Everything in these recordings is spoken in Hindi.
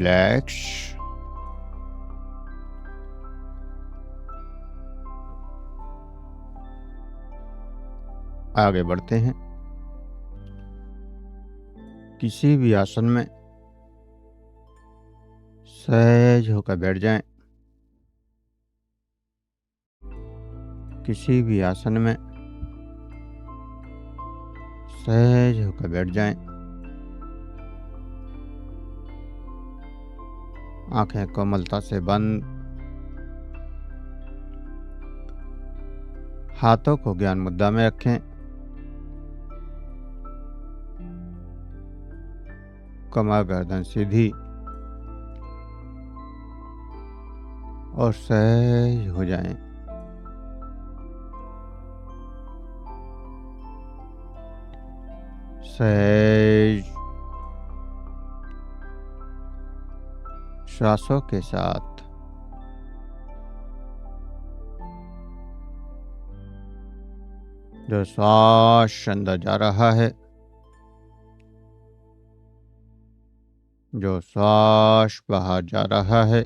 रिलैक्स। आगे बढ़ते हैं। किसी भी आसन में सहज होकर बैठ जाएं। किसी भी आसन में सहज होकर बैठ जाएं। आंखें कोमलता से बंद। हाथों को ज्ञान मुद्रा में रखें। कमर गर्दन सीधी और सहज हो जाएं। सहज श्वासों के साथ जो श्वास अंदर जा रहा है, जो श्वास बाहर जा रहा है,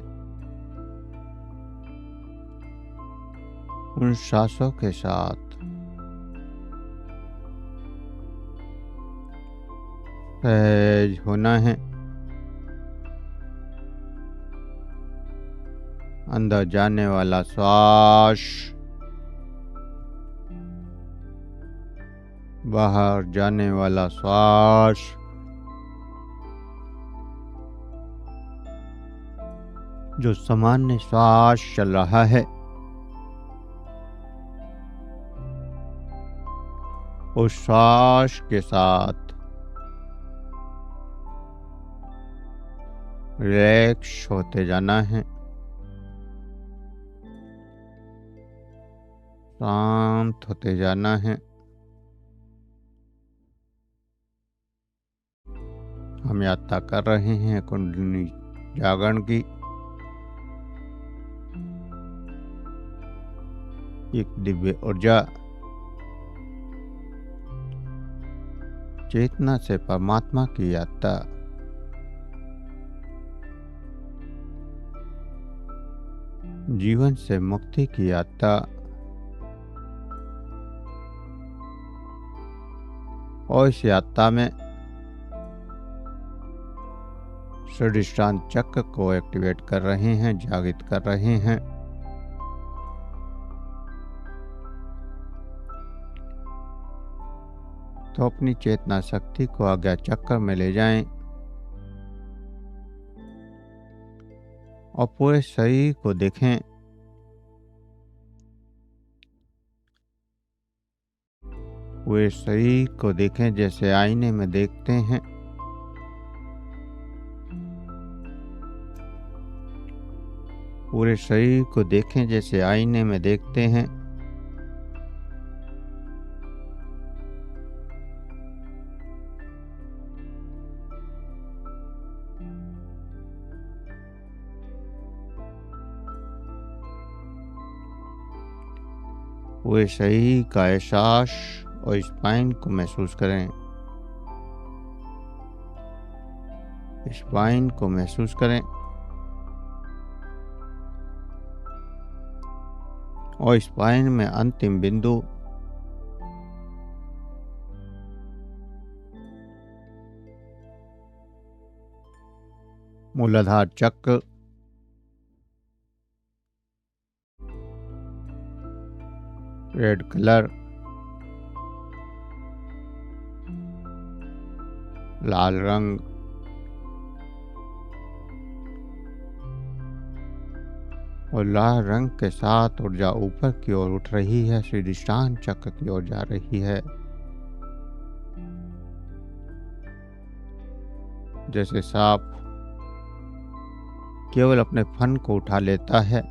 उन श्वासों के साथ सहज होना है। अंदर जाने वाला श्वास, बाहर जाने वाला श्वास, जो सामान्य श्वास चल रहा है, उस श्वास के साथ रिलैक्स होते जाना है, शांत होते जाना है। हम यात्रा कर रहे हैं कुंडलिनी जागरण की। एक दिव्य ऊर्जा चेतना से परमात्मा की यात्रा। जीवन से मुक्ति की यात्रा। और इस यात्रा में स्वादिष्टान चक्र को एक्टिवेट कर रहे हैं, जागृत कर रहे हैं। तो अपनी चेतना शक्ति को आज्ञा चक्र में ले जाएं और पूरे शरीर को देखें। पूरे शरीर को देखें जैसे आईने में देखते हैं। पूरे शरीर को देखें जैसे आईने में देखते हैं। पूरे शरीर का एहसास और स्पाइन को महसूस करें। स्पाइन को महसूस करें और स्पाइन में अंतिम बिंदु मूलाधार चक्र, रेड कलर, लाल रंग, और लाल रंग के साथ ऊर्जा ऊपर की ओर उठ रही है, स्वादिष्टान चक्र की ओर जा रही है। जैसे सांप केवल अपने फन को उठा लेता है,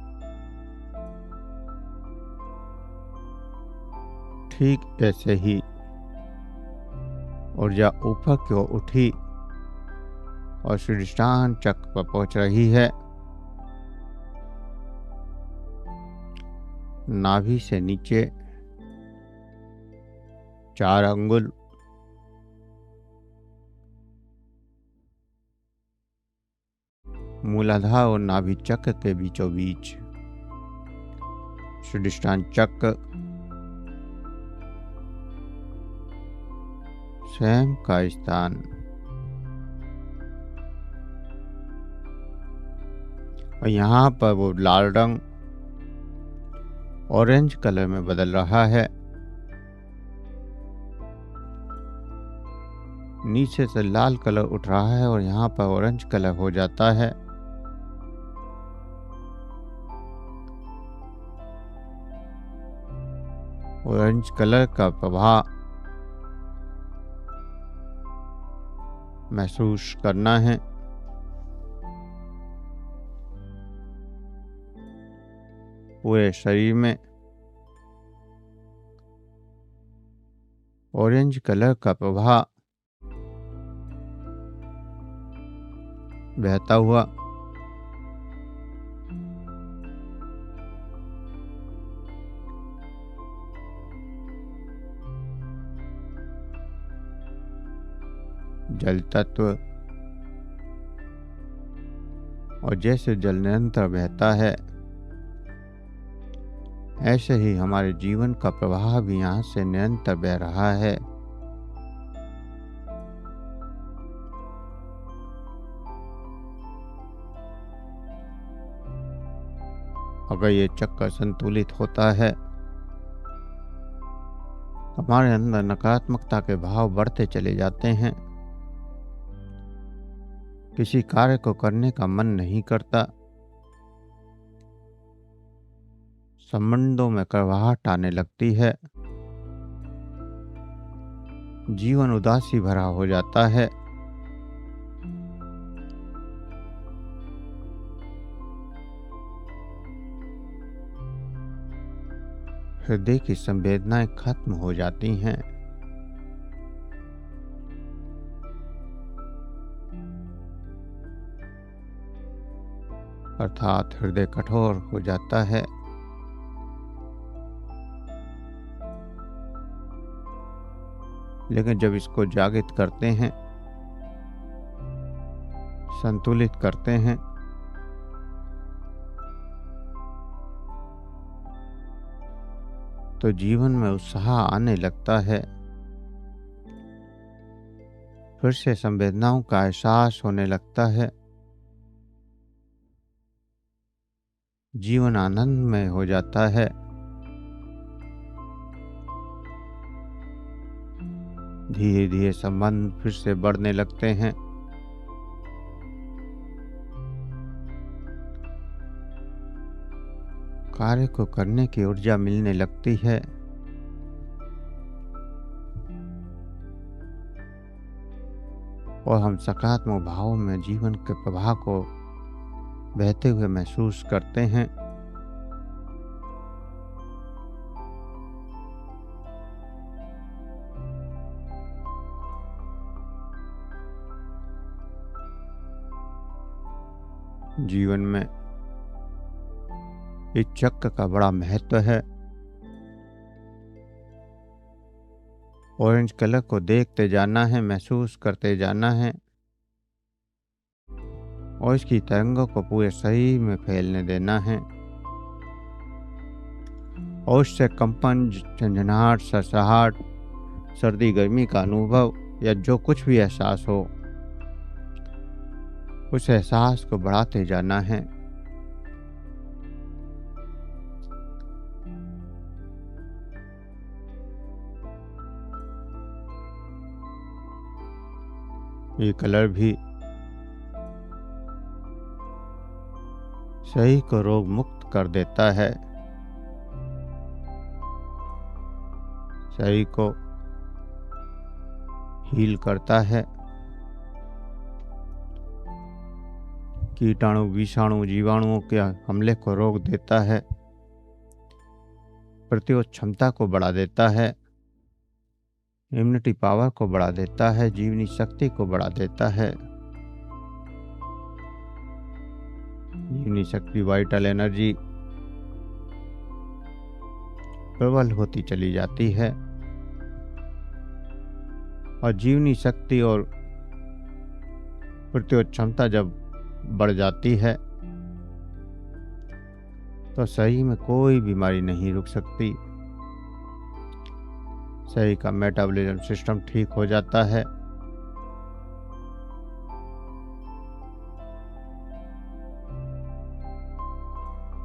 ठीक ऐसे ही ऊर्जा ऊपर की ओर उठी और स्वादिष्टान चक्र पर पहुंच रही है। नाभि से नीचे 4 अंगुल, मूलाधार और नाभि चक्र के बीचों बीच स्वादिष्टान चक्र स्वयं का स्थान। और यहाँ पर वो लाल रंग ऑरेंज कलर में बदल रहा है। नीचे से लाल कलर उठ रहा है और यहाँ पर ऑरेंज कलर हो जाता है। ऑरेंज कलर का प्रभाव महसूस करना है। पूरे शरीर में ऑरेंज कलर का प्रभाव बहता हुआ जल तत्व, और जैसे जल निरंतर बहता है ऐसे ही हमारे जीवन का प्रवाह भी यहाँ से निरंतर बह रहा है। अगर ये चक्र संतुलित होता है, हमारे अंदर नकारात्मकता के भाव बढ़ते चले जाते हैं। किसी कार्य को करने का मन नहीं करता। संबंधों में कड़वाहट आने लगती है। जीवन उदासी भरा हो जाता है। हृदय की संवेदनाएं खत्म हो जाती हैं। अर्थात हृदय कठोर हो जाता है। लेकिन जब इसको जागृत करते हैं, संतुलित करते हैं, तो जीवन में उत्साह आने लगता है। फिर से संवेदनाओं का एहसास होने लगता है। जीवन आनंदमय हो जाता है। धीरे धीरे संबंध फिर से बढ़ने लगते हैं। कार्य को करने की ऊर्जा मिलने लगती है। और हम सकारात्मक भावों में जीवन के प्रवाह को बहते हुए महसूस करते हैं। जीवन में इस चक्र का बड़ा महत्व है। ऑरेंज कलर को देखते जाना है, महसूस करते जाना है और इसकी तरंगों को पूरे शरीर में फैलने देना है। और उससे कंपन, झंझनाहट, सरसराहट, सर्दी गर्मी का अनुभव या जो कुछ भी एहसास हो, उस एहसास को बढ़ाते जाना है। ये कलर भी शरीर को रोग मुक्त कर देता है। शरीर को हील करता है। कीटाणु, विषाणु, जीवाणुओं के हमले को रोक देता है। प्रतिरोध क्षमता को बढ़ा देता है। इम्यूनिटी पावर को बढ़ा देता है। जीवनी शक्ति को बढ़ा देता है। जीवनी शक्ति, वाइटल एनर्जी प्रबल होती चली जाती है। और जीवनी शक्ति और प्रतिरोध क्षमता जब बढ़ जाती है तो शरीर में कोई बीमारी नहीं रुक सकती। शरीर का मेटाबॉलिज्म सिस्टम ठीक हो जाता है।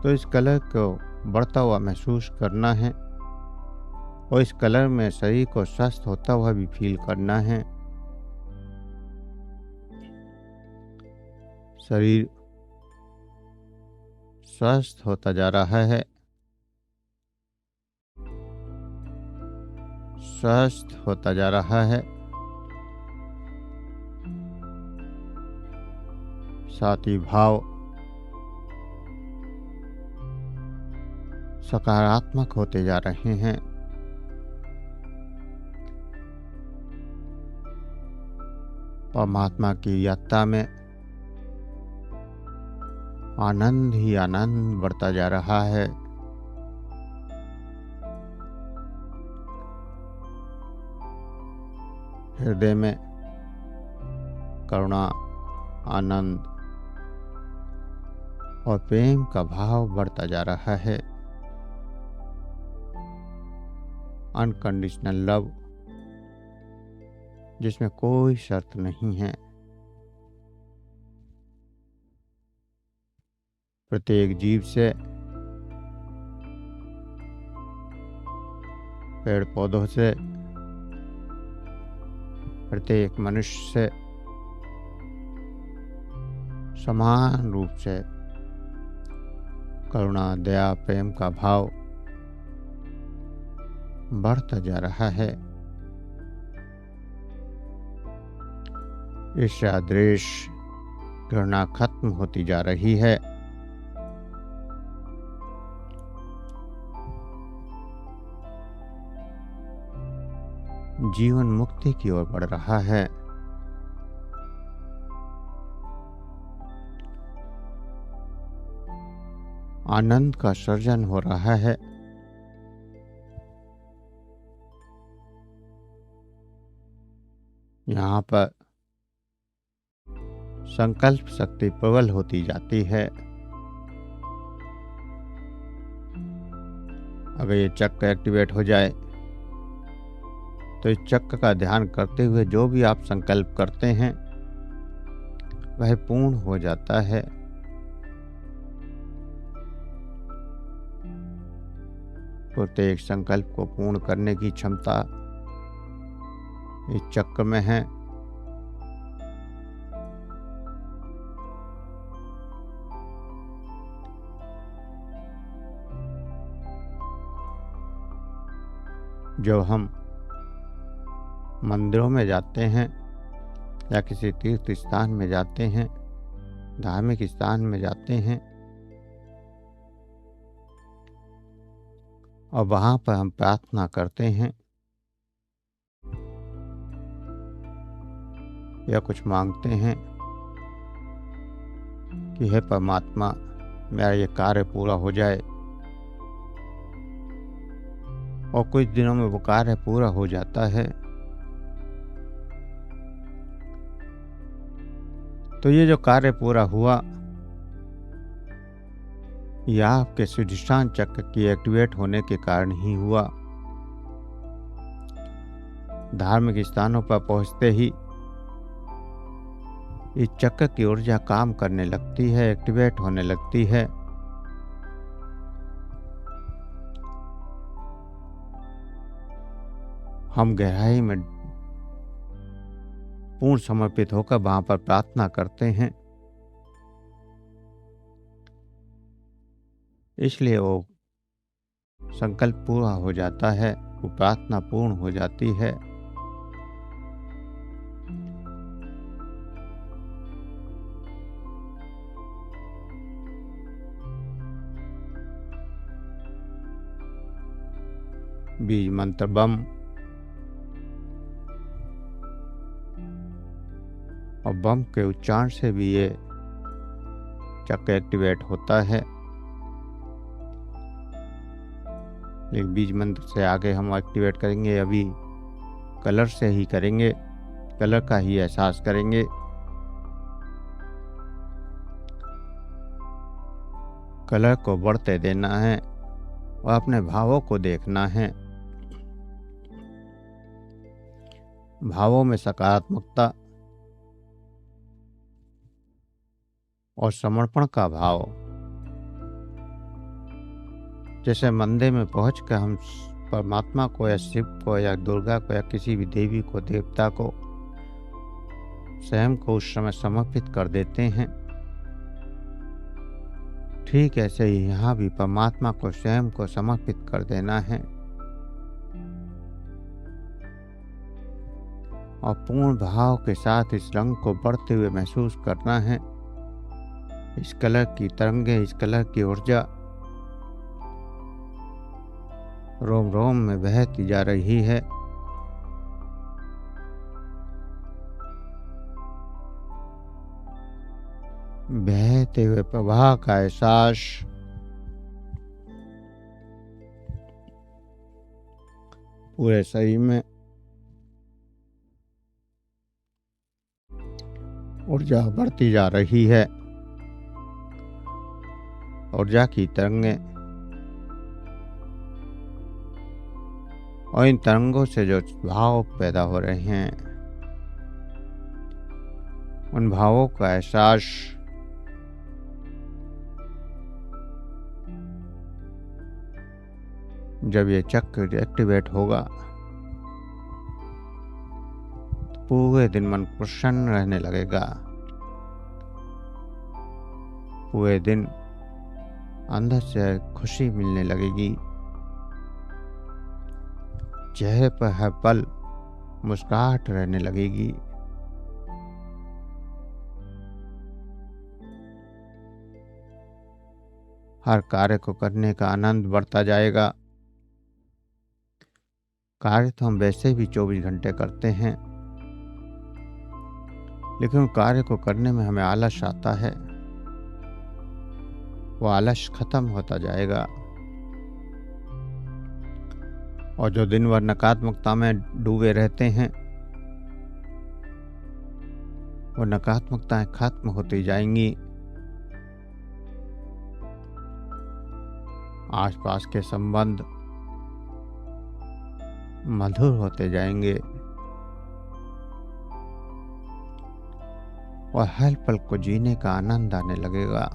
तो इस कलर को बढ़ता हुआ महसूस करना है और इस कलर में शरीर को स्वस्थ होता हुआ भी फील करना है। शरीर स्वस्थ होता जा रहा है, स्वस्थ होता जा रहा है। साथ ही भाव सकारात्मक होते जा रहे हैं। परमात्मा की यात्रा में आनंद ही आनंद बढ़ता जा रहा है। हृदय में करुणा, आनंद और प्रेम का भाव बढ़ता जा रहा है। अनकंडीशनल लव, जिसमें कोई शर्त नहीं है। प्रत्येक जीव से, पेड़ पौधों से, प्रत्येक मनुष्य से समान रूप से करुणा, दया, प्रेम का भाव बढ़ता जा रहा है। ईर्ष्या, द्वेष, घृणा खत्म होती जा रही है। जीवन मुक्ति की ओर बढ़ रहा है। आनंद का सृजन हो रहा है। यहाँ पर संकल्प शक्ति प्रबल होती जाती है। अगर ये चक्र एक्टिवेट हो जाए तो इस चक्र का ध्यान करते हुए जो भी आप संकल्प करते हैं वह पूर्ण हो जाता है। प्रत्येक संकल्प को पूर्ण करने की क्षमता इस चक्र में है। जब हम मंदिरों में जाते हैं या किसी तीर्थ स्थान में जाते हैं, धार्मिक स्थान में जाते हैं और वहाँ पर हम प्रार्थना करते हैं या कुछ मांगते हैं कि हे परमात्मा, मेरा ये कार्य पूरा हो जाए, और कुछ दिनों में वो कार्य पूरा हो जाता है। तो ये जो कार्य पूरा हुआ, यह आपके स्वाधिष्ठान चक्र की एक्टिवेट होने के कारण ही हुआ। धार्मिक स्थानों पर पहुंचते ही इस चक्र की ऊर्जा काम करने लगती है, एक्टिवेट होने लगती है। हम गहराई में पूर्ण समर्पित होकर वहां पर प्रार्थना करते हैं, इसलिए वो संकल्प पूरा हो जाता है, वो प्रार्थना पूर्ण हो जाती है। बीज मंत्र बम और बम के उच्चारण से भी ये चक्र एक्टिवेट होता है। लेकिन बीज मंत्र से आगे हम एक्टिवेट करेंगे, अभी कलर से ही करेंगे, कलर का ही एहसास करेंगे। कलह को बढ़ते देना है और अपने भावों को देखना है। भावों में सकारात्मकता और समर्पण का भाव। जैसे मंदिर में पहुंचकर हम परमात्मा को या शिव को या दुर्गा को या किसी भी देवी को, देवता को, स्वयं को उस समय समर्पित कर देते हैं, ठीक ऐसे ही यहाँ भी परमात्मा को स्वयं को समर्पित कर देना है और पूर्ण भाव के साथ इस रंग को बढ़ते हुए महसूस करना है। इस कलर की तरंगे, इस कलर की ऊर्जा रोम रोम में बहती जा रही है। बहते हुए प्रवाह का एहसास पूरे शरीर में ऊर्जा बढ़ती जा रही है। ऊर्जा की तरंगे और इन तरंगों से जो भाव पैदा हो रहे हैं, उन भावों का एहसास जब ये चक्र एक्टिवेट होगा तो पूरे दिन मन प्रसन्न रहने लगेगा। पूरे दिन अंदर से खुशी मिलने लगेगी। चेहरे पर हर पल मुस्कुराहट रहने लगेगी। हर कार्य को करने का आनंद बढ़ता जाएगा। कार्य तो हम वैसे भी 24 घंटे करते हैं, लेकिन कार्य को करने में हमें आलस आता है। वो आलस खत्म होता जाएगा और जो दिन भर नकारात्मकता में डूबे रहते हैं, वो नकारात्मकताएं खत्म होती जाएंगी। आसपास के संबंध मधुर होते जाएंगे और हर पल को जीने का आनंद आने लगेगा।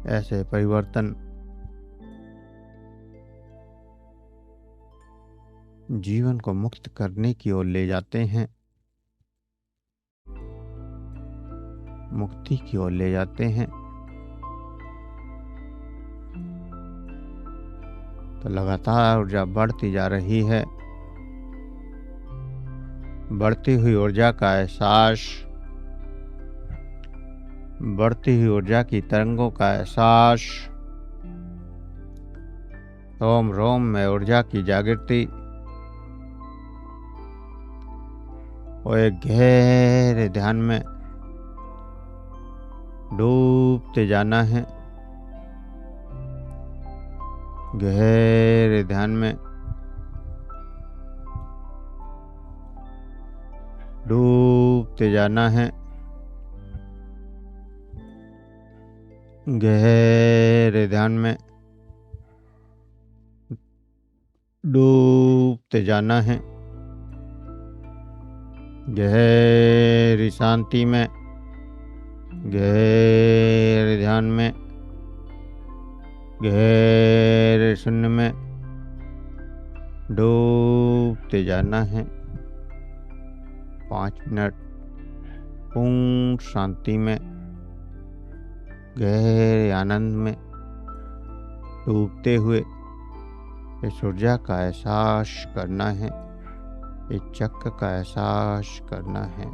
ऐसे परिवर्तन जीवन को मुक्त करने की ओर ले जाते हैं, मुक्ति की ओर ले जाते हैं। तो लगातार ऊर्जा बढ़ती जा रही है। बढ़ती हुई ऊर्जा का एहसास, बढ़ती हुई ऊर्जा की तरंगों का एहसास, रोम रोम में ऊर्जा की जागृति और एक गहरे ध्यान में डूबते जाना है। गहरे ध्यान में डूबते जाना है। गहरे ध्यान में डूबते जाना है। गहरी शांति में, गहरे ध्यान में, गहरे शून्य में डूबते जाना है। 5 मिनट पूर्ण शांति में, गहरे आनंद में डूबते हुए इस ऊर्जा का एहसास करना है। इस चक्र का एहसास करना है।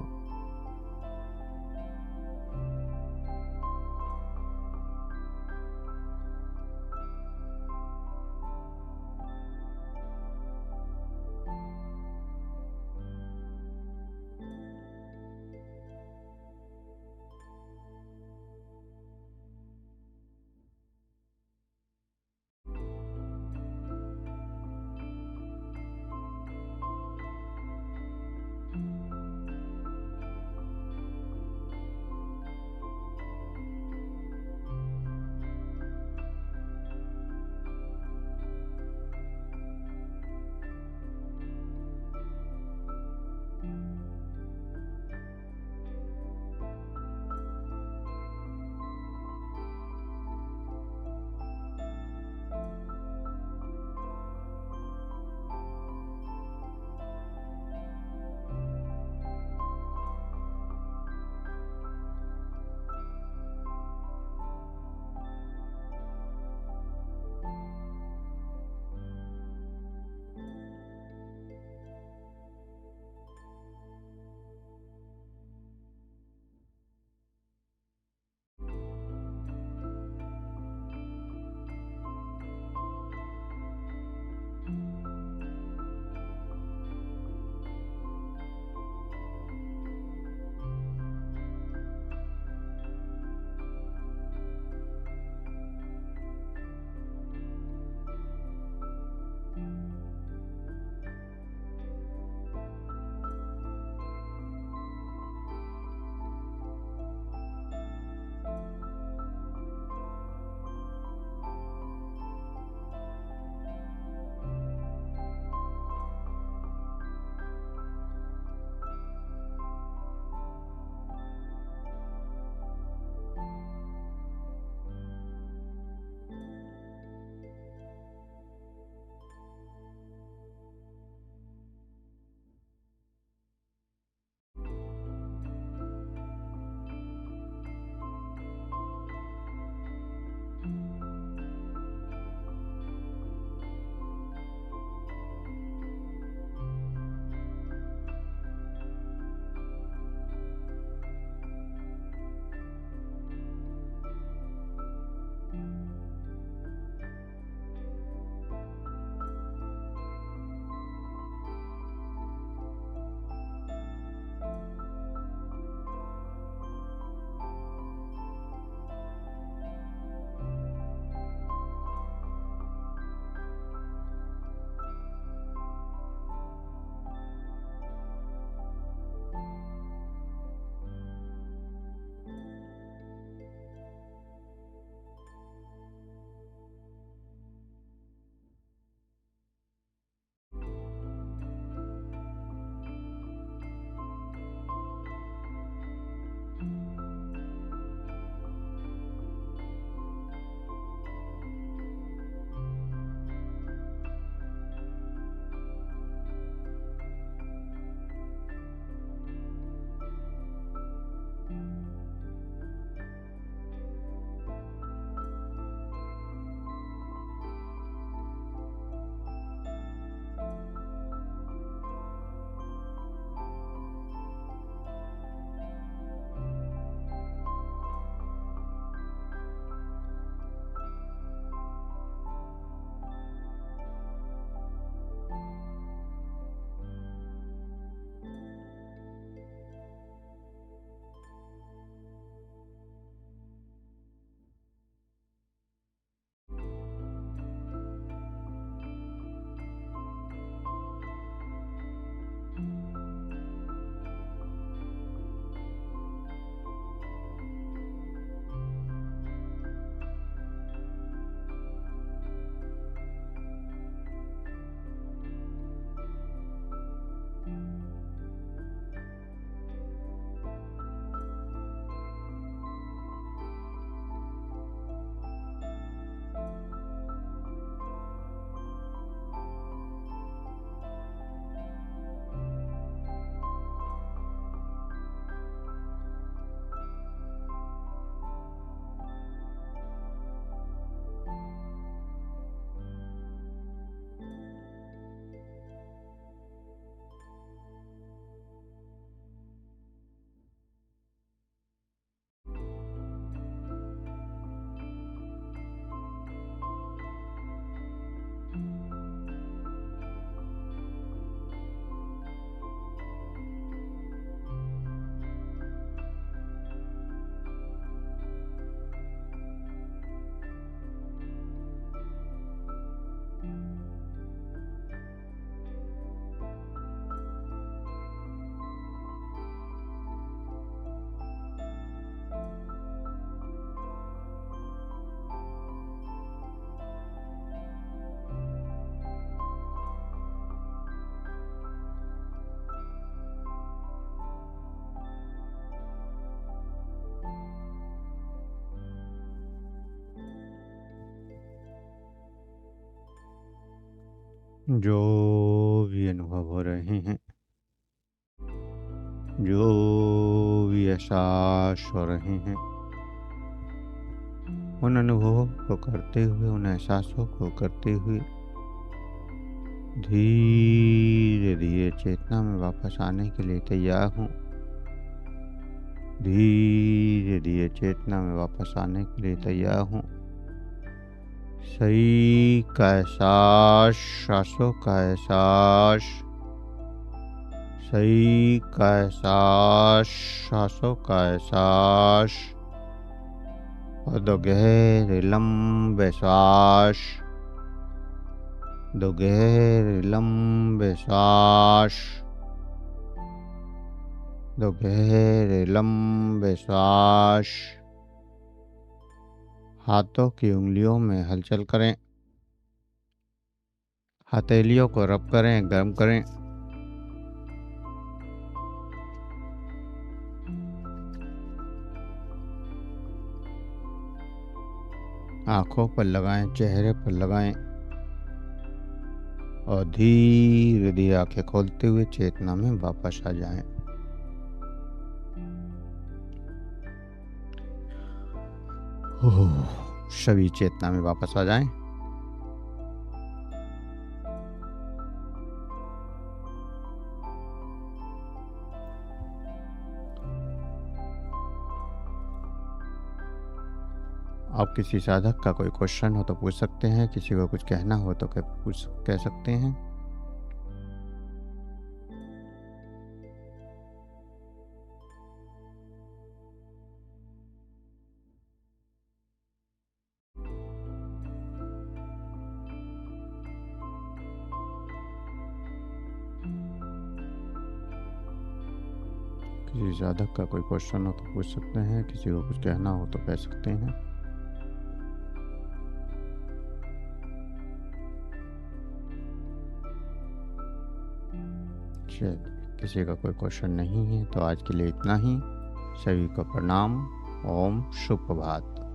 जो भी अनुभव हो रहे हैं, जो भी एहसास हो रहे हैं, उन अनुभवों को करते हुए, उन एहसासों को करते हुए धीरे धीरे चेतना में वापस आने के लिए तैयार हूँ। धीरे धीरे चेतना में वापस आने के लिए तैयार हूँ। सही का एहसास, सांसों का एहसास, सही का एहसास, सांसों का एहसास, और दो गहरे लंबे सांस, दो गहरे लंबे सांस, दो गहरे लंबे सांस। हाथों की उंगलियों में हलचल करें, हथेलियों को रब करें, गर्म करें। आंखों पर लगाएं, चेहरे पर लगाएं और धीरे धीरे आंखें खोलते हुए चेतना में वापस आ जाएं। सभी चेतना में वापस आ जाएं। आप किसी साधक का कोई क्वेश्चन हो तो पूछ सकते हैं, किसी को कुछ कहना हो तो कह सकते हैं। किसी साधक का कोई क्वेश्चन हो तो पूछ सकते हैं, किसी को कुछ कहना हो तो कह सकते हैं। किसी का कोई क्वेश्चन नहीं है तो आज के लिए इतना ही। सभी को प्रणाम। ओम शुभ प्रभात।